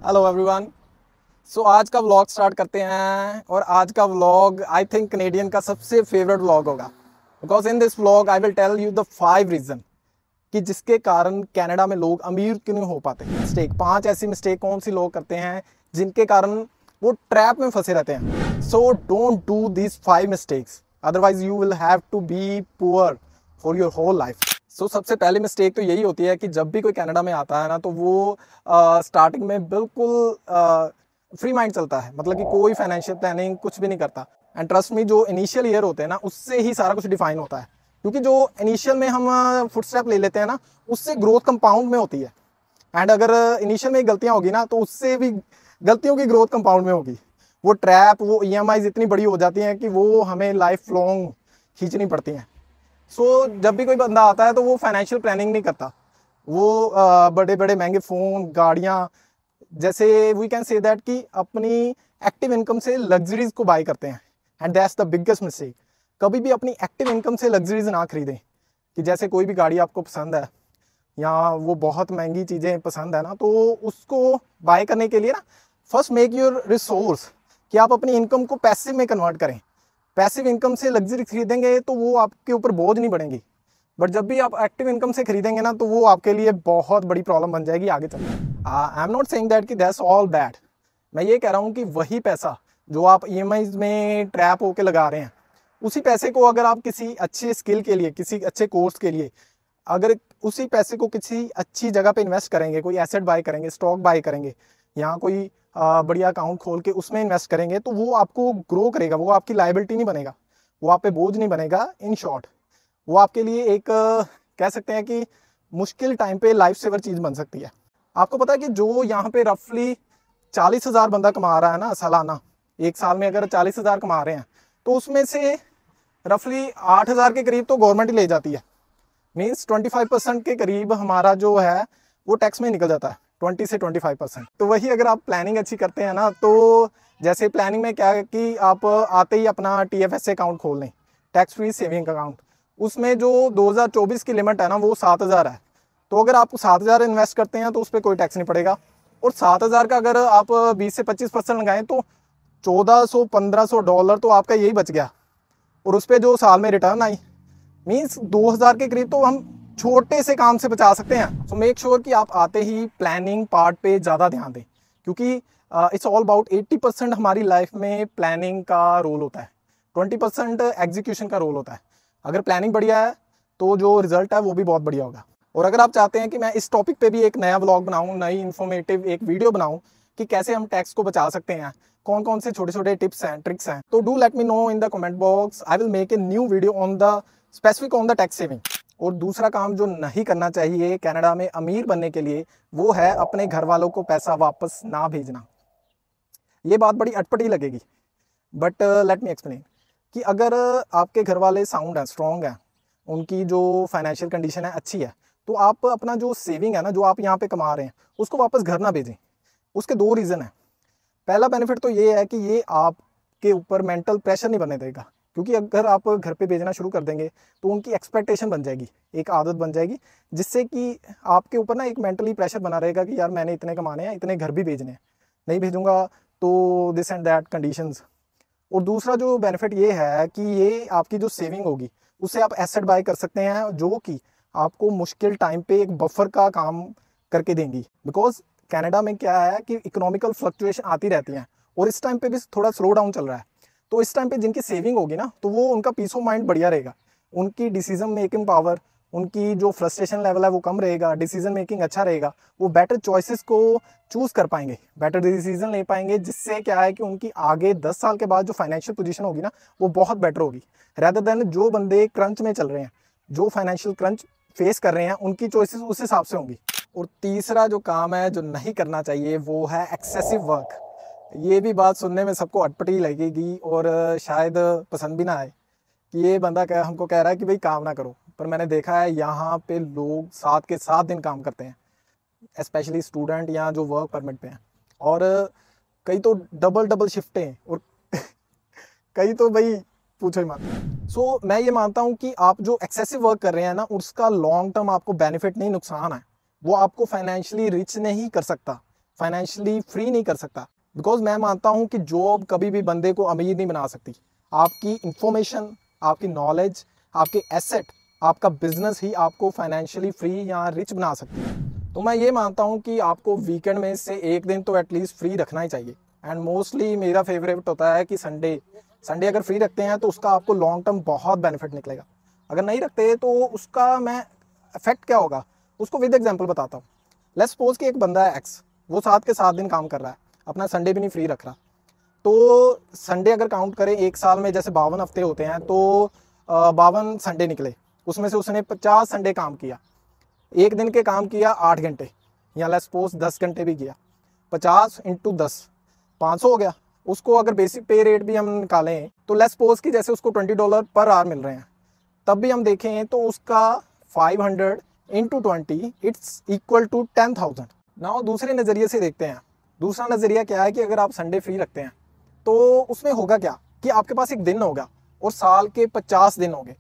Hello everyone. सो आज का vlog start करते हैं और आज का व्लॉग आई थिंक कनेडियन का सबसे फेवरेट व्लॉग होगा, because in this vlog I will tell you the 5 reason कि जिसके कारण कनाडा में लोग अमीर क्यों नहीं हो पाते। मिस्टेक 5 ऐसी मिस्टेक कौन सी लोग करते हैं जिनके कारण वो ट्रैप में फंसे रहते हैं। So don't do this 5 mistakes, otherwise you will have to be poor for your whole life. सबसे पहली मिस्टेक तो यही होती है कि जब भी कोई कनाडा में आता है ना, तो वो स्टार्टिंग में बिल्कुल फ्री माइंड चलता है, मतलब कि कोई फाइनेंशियल प्लानिंग कुछ भी नहीं करता। एंड ट्रस्ट मी, जो इनिशियल ईयर होते हैं ना, उससे ही सारा कुछ डिफाइन होता है, क्योंकि जो इनिशियल में हम फुटस्टेप ले लेते हैं ना, उससे ग्रोथ कंपाउंड में होती है। एंड अगर इनिशियल में गलतियां होगी ना, तो उससे भी गलतियों की ग्रोथ कंपाउंड में होगी। वो ट्रैप, वो EMIs इतनी बड़ी हो जाती हैं कि वो हमें लाइफ लॉन्ग खींचनी पड़ती हैं। जब भी कोई बंदा आता है तो वो फाइनेंशियल प्लानिंग नहीं करता। वो बड़े बड़े महंगे फ़ोन, गाड़ियाँ, जैसे वी कैन से दैट कि अपनी एक्टिव इनकम से लग्जरीज को बाय करते हैं। And that's the biggest mistake. कभी भी अपनी एक्टिव इनकम से लग्जरीज ना खरीदें। कि जैसे कोई भी गाड़ी आपको पसंद है या वो बहुत महंगी चीज़ें पसंद है ना, तो उसको बाय करने के लिए ना, फर्स्ट मेक योर रिसोर्स कि आप अपनी इनकम को पैसिव में कन्वर्ट करें। पैसिव इनकम से लग्जरी खरीदेंगे तो वो आपके ऊपर बोझ नहीं बढ़ेंगी, बट जब भी आप एक्टिव इनकम से खरीदेंगे ना, तो वो आपके लिए बहुत बड़ी प्रॉब्लम बन जाएगी आगे चलकर। I am not saying that कि दैट्स ऑल बैड। मैं ये कह रहा हूँ कि वही पैसा जो आप EMIs में ट्रैप होके लगा रहे हैं, उसी पैसे को अगर आप किसी अच्छे स्किल के लिए, किसी अच्छे कोर्स के लिए, अगर उसी पैसे को किसी अच्छी जगह पे इन्वेस्ट करेंगे, कोई एसेट बाय करेंगे, स्टॉक बाय करेंगे, या कोई बढ़िया अकाउंट खोल के उसमें इन्वेस्ट करेंगे, तो वो आपको ग्रो करेगा। वो आपकी लायबिलिटी नहीं बनेगा, वो आप पे बोझ नहीं बनेगा। इन शॉर्ट, वो आपके लिए एक कह सकते हैं कि मुश्किल टाइम पे लाइफ सेवर चीज़ बन सकती है। आपको पता है कि जो यहाँ पे रफली 40,000 बंदा कमा रहा है ना सालाना, एक साल में अगर 40,000 कमा रहे हैं, तो उसमें से रफली 8,000 के करीब तो गवर्नमेंट ही ले जाती है। मीन्स 25% के करीब हमारा जो है वो टैक्स में निकल जाता है, 20 से 25%। तो वही अगर आप प्लानिंग अच्छी करते हैं ना, तो जैसे प्लानिंग में क्या है कि आप आते ही अपना TFSA अकाउंट खोल लें, टैक्स फ्री सेविंग अकाउंट। उसमें जो 2024 की लिमिट है ना, वो 7,000 है। तो अगर आप 7,000 इन्वेस्ट करते हैं तो उस पर कोई टैक्स नहीं पड़ेगा। और 7,000 का अगर आप 20 से 25% लगाएं तो $1,400-1,500 तो आपका यही बच गया। और उस पर जो साल में रिटर्न आई, मीन्स 2,000 के करीब तो हम छोटे से काम से बचा सकते हैं। सो मेक श्योर कि आप आते ही प्लानिंग पार्ट पे ज़्यादा ध्यान दें, क्योंकि इट्स ऑल अबाउट 80% हमारी लाइफ में प्लानिंग का रोल होता है, 20% एग्जीक्यूशन का रोल होता है। अगर प्लानिंग बढ़िया है तो जो रिजल्ट है वो भी बहुत बढ़िया होगा। और अगर आप चाहते हैं कि मैं इस टॉपिक पे भी एक नया व्लॉग बनाऊँ, नई इन्फॉर्मेटिव एक वीडियो बनाऊँ कि कैसे हम टैक्स को बचा सकते हैं, कौन कौन से छोटे छोटे टिप्स हैं, ट्रिक्स हैं, तो do let me know in the comment box. I will make a new video on the specific on the tax saving. और दूसरा काम जो नहीं करना चाहिए कनाडा में अमीर बनने के लिए, वो है अपने घर वालों को पैसा वापस ना भेजना। ये बात बड़ी अटपटी लगेगी, बट लेट मी एक्सप्लेन कि अगर आपके घर वाले साउंड हैं, स्ट्रॉन्ग हैं, उनकी जो फाइनेंशियल कंडीशन है अच्छी है, तो आप अपना जो सेविंग है ना, जो आप यहाँ पे कमा रहे हैं, उसको वापस घर ना भेजें। उसके 2 रीज़न है। पहला बेनिफिट तो ये है कि ये आपके ऊपर मेंटल प्रेशर नहीं बनने देगा, क्योंकि अगर आप घर पे भेजना शुरू कर देंगे तो उनकी एक्सपेक्टेशन बन जाएगी, एक आदत बन जाएगी, जिससे कि आपके ऊपर ना एक मेंटली प्रेशर बना रहेगा कि यार मैंने इतने कमाने हैं, इतने घर भी भेजने हैं, नहीं भेजूंगा तो दिस एंड दैट कंडीशंस। और दूसरा जो बेनिफिट ये है कि ये आपकी जो सेविंग होगी उससे आप एसेट बाय कर सकते हैं, जो कि आपको मुश्किल टाइम पे एक बफर का काम करके देंगी। बिकॉज कनाडा में क्या है कि इकोनॉमिकल फ्लक्चुएशन आती रहती हैं, और इस टाइम पे भी थोड़ा स्लो डाउन चल रहा है। तो इस टाइम पे जिनकी सेविंग होगी ना, तो वो उनका पीस ऑफ माइंड बढ़िया रहेगा, उनकी डिसीजन मेकिंग पावर, उनकी जो फ्रस्ट्रेशन लेवल है वो कम रहेगा, डिसीजन मेकिंग अच्छा रहेगा, वो बेटर चॉइसेस को चूज़ कर पाएंगे, बेटर डिसीजन ले पाएंगे, जिससे क्या है कि उनकी आगे 10 साल के बाद जो फाइनेंशियल पोजीशन होगी ना, वो बहुत बेटर होगी, रैदर देन जो बंदे क्रंच में चल रहे हैं, जो फाइनेंशियल क्रंच फेस कर रहे हैं, उनकी चॉइसेस उस हिसाब से होंगी। और तीसरा जो काम है जो नहीं करना चाहिए, वो है एक्सेसिव वर्क। ये भी बात सुनने में सबको अटपटी लगेगी और शायद पसंद भी ना आए कि ये बंदा हमको कह रहा है कि भाई काम ना करो, पर मैंने देखा है यहाँ पे लोग 7 के 7 दिन काम करते हैं, स्पेशली स्टूडेंट या जो वर्क परमिट पे हैं, और कई तो डबल डबल शिफ्टें, और कई तो भाई पूछो ही मत। मैं ये मानता हूँ कि आप जो एक्सेसिव वर्क कर रहे हैं ना, उसका लॉन्ग टर्म आपको बेनिफिट नहीं, नुकसान है। वो आपको फाइनेंशियली रिच नहीं कर सकता, फाइनेंशियली फ्री नहीं कर सकता। बिकॉज मैं मानता हूँ कि जॉब कभी भी बंदे को अमीर नहीं बना सकती। आपकी इंफॉर्मेशन, आपकी नॉलेज, आपके एसेट, आपका बिजनेस ही आपको फाइनेंशियली फ्री या रिच बना सकती है। तो मैं ये मानता हूँ कि आपको वीकेंड में से एक दिन तो एटलीस्ट फ्री रखना ही चाहिए। एंड मोस्टली मेरा फेवरेट होता है कि संडे अगर फ्री रखते हैं तो उसका आपको लॉन्ग टर्म बहुत बेनिफिट निकलेगा। अगर नहीं रखते तो उसका मैं इफेक्ट क्या होगा उसको विद एग्जांपल बताता हूँ। लेट्स सपोज कि एक बंदा है एक्स, वो 7 के 7 दिन काम कर रहा है, अपना संडे भी नहीं फ्री रख रहा। तो संडे अगर काउंट करें एक साल में जैसे 52 हफ्ते होते हैं तो 52 संडे निकले, उसमें से उसने 50 संडे काम किया। एक दिन के काम किया 8 घंटे, या लेट्स सपोज 10 घंटे भी किया, 50 इंटू 10 500 हो गया। उसको अगर बेसिक पे रेट भी हम निकालें तो लेट्स सपोज कि जैसे उसको $20 पर आवर मिल रहे हैं, तब भी हम देखें तो उसका 500 into 20 it's equal to 10,000। Now दूसरे नज़रिए से देखते हैं। दूसरा नज़रिया क्या है कि अगर आप संडे फ्री रखते हैं तो उसमें होगा क्या कि आपके पास एक दिन होगा और साल के 50 दिन होंगे।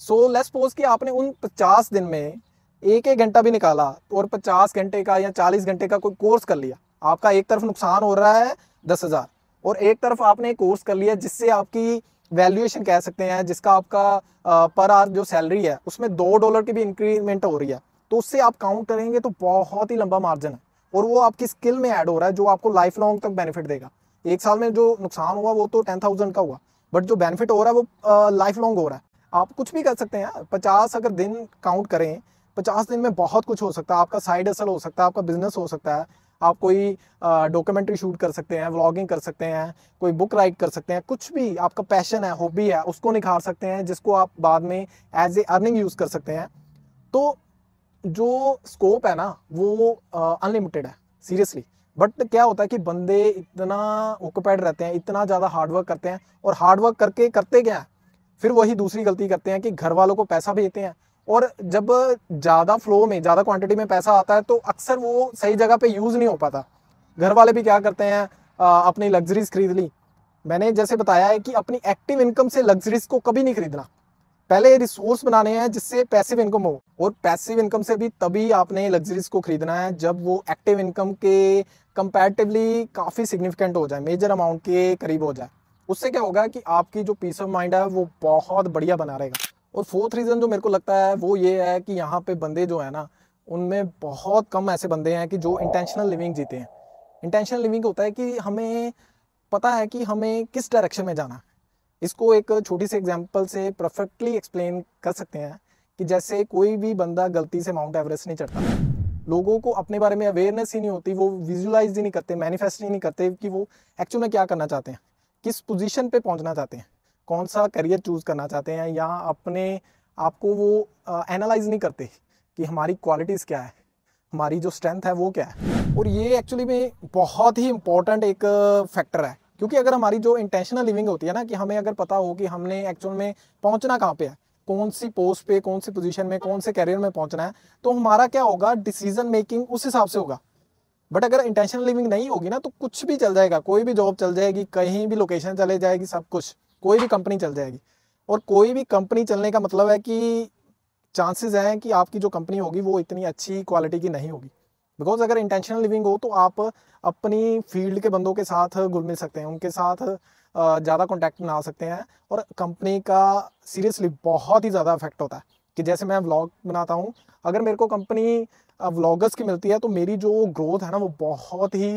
सो लेट्स सपोज कि आपने उन 50 दिन में एक घंटा भी निकाला और 50 घंटे का या 40 घंटे का कोई कोर्स कर लिया। आपका एक तरफ नुकसान हो रहा है 10,000 और एक तरफ आपने कोर्स कर लिया जिससे आपकी वैल्यूएशन कह सकते हैं, जिसका आपका पर आवर जो सैलरी है उसमें $2 की भी इंक्रीमेंट हो रही है। तो उससे आप काउंट करेंगे तो बहुत ही लंबा मार्जिन है और वो आपकी स्किल में ऐड हो रहा है जो आपको लाइफ लॉन्ग तक बेनिफिट देगा। एक साल में जो नुकसान हुआ वो तो 10,000 का हुआ, बट जो बेनिफिट हो रहा है वो लाइफ लॉन्ग हो रहा है। आप कुछ भी कर सकते हैं। 50 अगर दिन काउंट करें, 50 दिन में बहुत कुछ हो सकता है। आपका साइड हसल हो सकता है, आपका बिजनेस हो सकता है, आप कोई डॉक्यूमेंट्री शूट कर सकते हैं, व्लॉगिंग कर सकते हैं, कोई बुक राइट कर सकते हैं, कुछ भी आपका पैशन है, हॉबी है, उसको निखार सकते हैं जिसको आप बाद में एज ए अर्निंग यूज़ कर सकते हैं। तो जो स्कोप है ना वो अनलिमिटेड है सीरियसली। बट क्या होता है कि बंदे इतना ऑक्यूपाइड रहते हैं, इतना ज़्यादा हार्डवर्क करते हैं और हार्डवर्क करके करते क्या है, फिर वही दूसरी गलती करते हैं कि घर वालों को पैसा भेजते हैं और जब ज़्यादा फ्लो में, ज़्यादा क्वांटिटी में पैसा आता है तो अक्सर वो सही जगह पे यूज़ नहीं हो पाता। घर वाले भी क्या करते हैं, अपनी लग्जरीज खरीद ली। मैंने जैसे बताया है कि अपनी एक्टिव इनकम से लग्जरीज को कभी नहीं खरीदना। पहले रिसोर्स बनाने हैं जिससे पैसिव इनकम हो, और पैसिव इनकम से भी तभी आपने लग्जरीज को खरीदना है जब वो एक्टिव इनकम के कंपैरेटिवली काफ़ी सिग्निफिकेंट हो जाए, मेजर अमाउंट के करीब हो जाए। उससे क्या होगा कि आपकी जो पीस ऑफ माइंड है वो बहुत बढ़िया बना रहेगा। और फोर्थ रीज़न जो मेरे को लगता है वो ये है कि यहाँ पे बंदे जो है ना, उनमें बहुत कम ऐसे बंदे हैं कि जो इंटेंशनल लिविंग जीते हैं। इंटेंशनल लिविंग होता है कि हमें पता है कि हमें किस डायरेक्शन में जाना है। इसको एक छोटी सी एग्जांपल से परफेक्टली एक्सप्लेन कर सकते हैं कि जैसे कोई भी बंदा गलती से माउंट एवरेस्ट नहीं चढ़ता। लोगों को अपने बारे में अवेयरनेस ही नहीं होती, वो विजुलाइज ही नहीं करते, मैनिफेस्ट ही नहीं करते कि वो एक्चुअल में क्या करना चाहते हैं, किस पोजीशन पे पहुंचना चाहते हैं, कौन सा करियर चूज़ करना चाहते हैं, या अपने आपको वो एनालाइज नहीं करते कि हमारी क्वालिटीज़ क्या है, हमारी जो स्ट्रेंथ है वो क्या है। और ये एक्चुअली में बहुत ही इंपॉर्टेंट एक फैक्टर है, क्योंकि अगर हमारी जो इंटेंशनल लिविंग होती है ना, कि हमें अगर पता हो कि हमने एक्चुअल में पहुंचना कहाँ पे है, कौन सी पोस्ट पे, कौन सी पोजीशन में, कौन से करियर में पहुंचना है, तो हमारा क्या होगा, डिसीजन मेकिंग उस हिसाब से होगा। बट अगर इंटेंशनल लिविंग नहीं होगी ना तो कुछ भी चल जाएगा, कोई भी जॉब चल जाएगी, कहीं भी लोकेशन चले जाएगी, सब कुछ, कोई भी कंपनी चल जाएगी। और कोई भी कंपनी चलने का मतलब है कि चांसेस हैं कि आपकी जो कंपनी होगी वो इतनी अच्छी क्वालिटी की नहीं होगी। बिकॉज अगर इंटेंशनल लिविंग हो तो आप अपनी फील्ड के बंदों के साथ घुल मिल सकते हैं, उनके साथ ज़्यादा कॉन्टैक्ट बना सकते हैं, और कंपनी का सीरियसली बहुत ही ज़्यादा इफेक्ट होता है। कि जैसे मैं व्लॉग बनाता हूँ, अगर मेरे को कंपनी व्लॉगर्स की मिलती है तो मेरी जो ग्रोथ है ना वो बहुत ही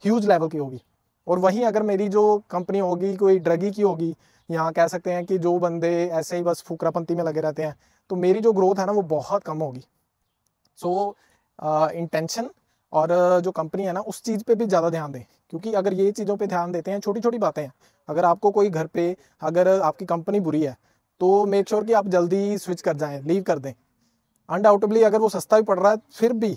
ह्यूज लेवल की होगी। और वहीं अगर मेरी जो कंपनी होगी कोई ड्रगी की होगी, यहाँ कह सकते हैं कि जो बंदे ऐसे ही बस फुकरापंती में लगे रहते हैं, तो मेरी जो ग्रोथ है ना वो बहुत कम होगी। सो इंटेंशन और जो कंपनी है ना उस चीज़ पे भी ज़्यादा ध्यान दें, क्योंकि अगर ये चीज़ों पे ध्यान देते हैं, छोटी छोटी बातें हैं, अगर आपको कोई घर पे, अगर आपकी कंपनी बुरी है तो मेक श्योर कि आप जल्दी स्विच कर जाएं, लीव कर दें। अनडाउटेबली अगर वो सस्ता भी पड़ रहा है फिर भी।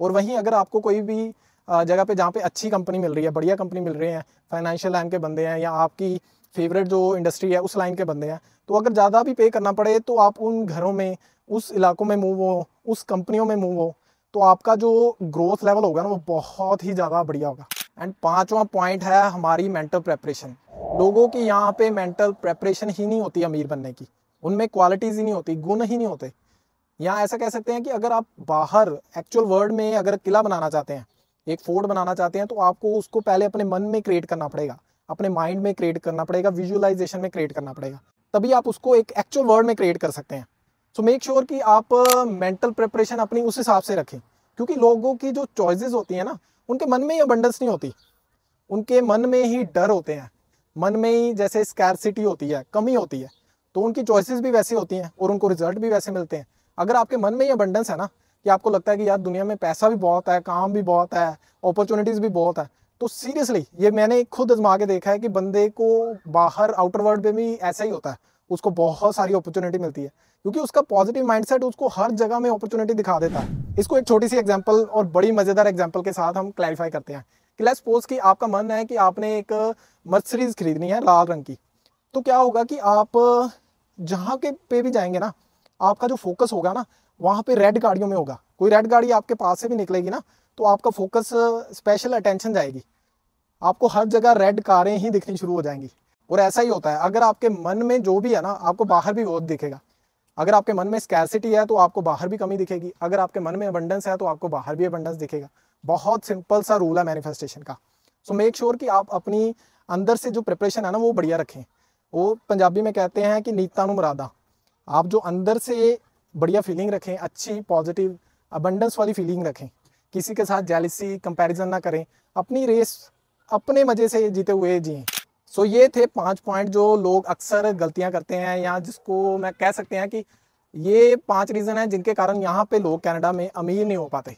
और वहीं अगर आपको कोई भी जगह पे जहाँ पे अच्छी कंपनी मिल रही है, बढ़िया कंपनी मिल रही है, फाइनेंशियल लाइन के बंदे हैं, या आपकी फेवरेट जो इंडस्ट्री है उस लाइन के बंदे हैं, तो अगर ज़्यादा भी पे करना पड़े तो आप उन घरों में, उस इलाकों में मूव हो, उस कंपनियों में मूव हो, तो आपका जो ग्रोथ लेवल होगा ना वो बहुत ही ज़्यादा बढ़िया होगा। एंड 5वां पॉइंट है हमारी मेंटल प्रेपरेशन। लोगों की यहाँ पे मेंटल प्रेपरेशन ही नहीं होती अमीर बनने की, उनमें क्वालिटीज़ ही नहीं होती, गुण ही नहीं होते। या ऐसा कह सकते हैं कि अगर आप बाहर एक्चुअल वर्ल्ड में अगर किला बनाना चाहते हैं, एक फोर्ट बनाना चाहते हैं तो आपको उसको पहले अपने मन में क्रिएट करना पड़ेगा, अपने माइंड में क्रिएट करना पड़ेगा, विजुअलाइजेशन में क्रिएट करना पड़ेगा, तभी आप उसको एक एक्चुअल वर्ड में क्रिएट कर सकते हैं। सो मेक श्योर कि आप मेंटल प्रिपरेशन अपनी उस हिसाब से रखें, क्योंकि लोगों की जो चॉइसेस होती है ना, उनके मन में ही अबंडेंस नहीं होती, उनके मन में ही डर होते हैं, मन में ही जैसे स्कैरसिटी होती है, कमी होती है, तो उनकी चॉइसेस भी वैसी होती हैं और उनको रिजल्ट भी वैसे मिलते हैं। अगर आपके मन में ही अबंडेंस है ना, कि आपको लगता है कि यार दुनिया में पैसा भी बहुत है, काम भी बहुत है, अपॉर्चुनिटीज़ भी बहुत है, तो सीरियसली ये मैंने खुद आजमा के देखा है कि बंदे को बाहर आउटर वर्ल्ड में भी ऐसा ही होता है, उसको बहुत सारी अपॉर्चुनिटी मिलती है, क्योंकि उसका पॉजिटिव माइंडसेट उसको हर जगह में अपॉर्चुनिटी दिखा देता है। इसको एक छोटी सी एग्जांपल और बड़ी मज़ेदार एग्जांपल के साथ हम क्लैरिफाई करते हैं कि लेट्स सपोज कि आपका मन है कि आपने एक मर्सिडीज खरीदनी है लाल रंग की, तो क्या होगा कि आप जहाँ के पे भी जाएंगे ना, आपका जो फोकस होगा ना वहाँ पे रेड गाड़ियों में होगा। कोई रेड गाड़ी आपके पास से भी निकलेगी ना, तो आपका फोकस स्पेशल अटेंशन जाएगी, आपको हर जगह रेड कारें ही दिखनी शुरू हो जाएंगी। और ऐसा ही होता है, अगर आपके मन में जो भी है ना, आपको बाहर भी वो दिखेगा। अगर आपके मन में स्कैरसिटी है तो आपको बाहर भी कमी दिखेगी, अगर आपके मन में अबंडेंस है तो आपको बाहर भी अबंडेंस दिखेगा। बहुत सिंपल सा रूल है मैनिफेस्टेशन का। सो मेक श्योर कि आप अपनी अंदर से जो प्रिपरेशन है ना वो बढ़िया रखें। वो पंजाबी में कहते हैं कि नीता नु मुरादा। आप जो अंदर से बढ़िया फीलिंग रखें, अच्छी पॉजिटिव अबंडेंस वाली फीलिंग रखें, किसी के साथ जेलिसी कंपैरिजन ना करें, अपनी रेस अपने मजे से जीते हुए जिएं। सो ये थे 5 पॉइंट जो लोग अक्सर गलतियां करते हैं, या जिसको मैं कह सकते हैं कि ये 5 रीज़न हैं जिनके कारण यहाँ पे लोग कनाडा में अमीर नहीं हो पाते।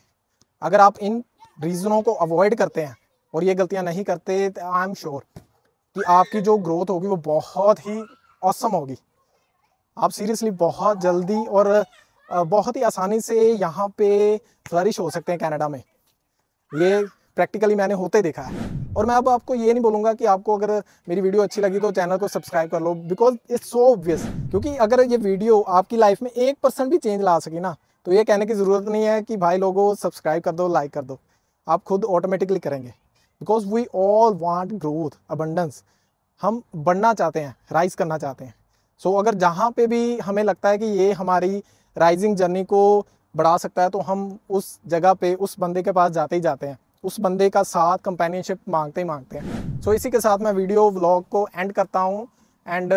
अगर आप इन रीज़नों को अवॉइड करते हैं और ये गलतियां नहीं करते, तो आई एम श्योर कि आपकी जो ग्रोथ होगी वो बहुत ही ऑसम होगी। आप सीरियसली बहुत जल्दी और बहुत ही आसानी से यहाँ पे फ्लरिश हो सकते हैं कनाडा में। ये प्रैक्टिकली मैंने होते देखा है। और मैं अब आपको ये नहीं बोलूँगा कि आपको अगर मेरी वीडियो अच्छी लगी तो चैनल को सब्सक्राइब कर लो, बिकॉज इट्स सो ऑब्वियस। क्योंकि अगर ये वीडियो आपकी लाइफ में 1% भी चेंज ला सकी ना, तो ये कहने की ज़रूरत नहीं है कि भाई लोगों सब्सक्राइब कर दो, लाइक कर दो, आप खुद ऑटोमेटिकली करेंगे। Because we all want growth, abundance. हम बढ़ना चाहते हैं, राइज करना चाहते हैं। सो अगर जहाँ पे भी हमें लगता है कि ये हमारी राइजिंग जर्नी को बढ़ा सकता है, तो हम उस जगह पे उस बंदे के पास जाते ही जाते हैं, उस बंदे का साथ कंपेनियनशिप मांगते ही मांगते हैं। सो इसी के साथ मैं वीडियो व्लॉग को एंड करता हूँ, एंड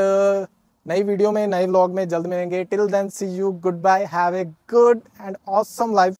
नई वीडियो में नए व्लॉग में जल्द मिलेंगे। Till then see you, goodbye, have a good and awesome life.